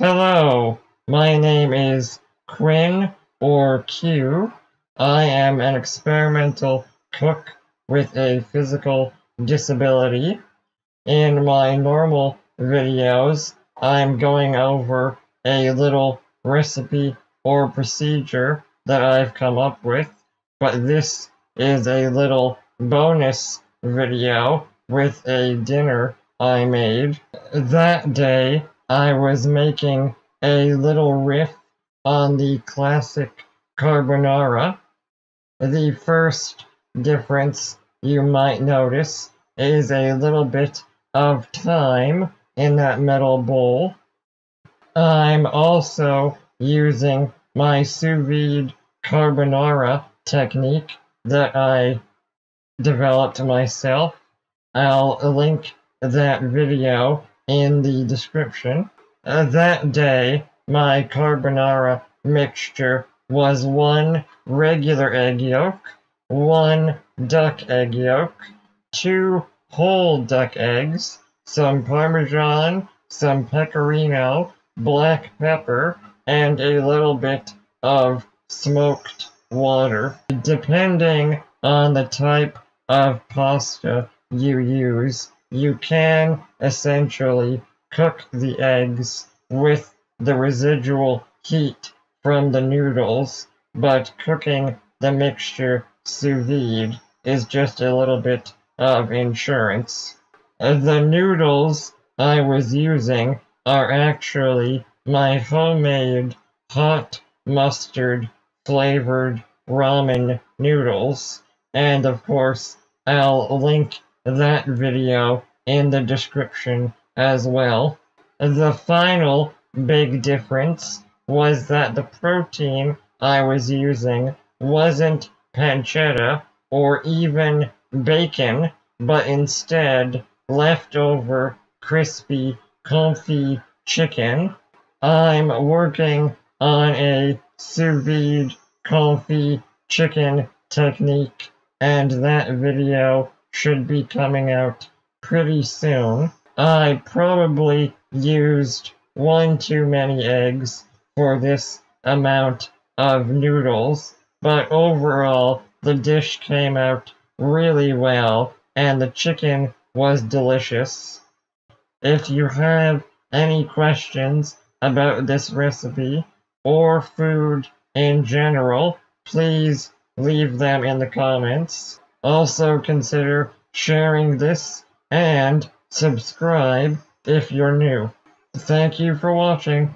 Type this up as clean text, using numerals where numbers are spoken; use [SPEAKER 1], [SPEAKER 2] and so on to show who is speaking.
[SPEAKER 1] Hello, my name is Quinn or Q. I am an experimental cook with a physical disability. In my normal videos, I'm going over a little recipe or procedure that I've come up with, but this is a little bonus video with a dinner I made. That day, I was making a little riff on the classic carbonara. The first difference you might notice is a little bit of thyme in that metal bowl. I'm also using my sous vide carbonara technique that I developed myself. I'll link that video in the description. That day, my carbonara mixture was 1 regular egg yolk, 1 duck egg yolk, 2 whole duck eggs, some Parmesan, some pecorino, black pepper, and a little bit of smoked water. Depending on the type of pasta you use, you can essentially cook the eggs with the residual heat from the noodles, but cooking the mixture sous vide is just a little bit of insurance. The noodles I was using are actually my homemade hot mustard flavored ramen noodles, and of course I'll link that video in the description as well. The final big difference was that the protein I was using wasn't pancetta or even bacon, but instead leftover crispy confit chicken. I'm working on a sous vide confit chicken technique, and that video should be coming out pretty soon. I probably used 1 too many eggs for this amount of noodles, but overall the dish came out really well and the chicken was delicious. If you have any questions about this recipe or food in general, please leave them in the comments. Also consider sharing this and subscribe if you're new. Thank you for watching.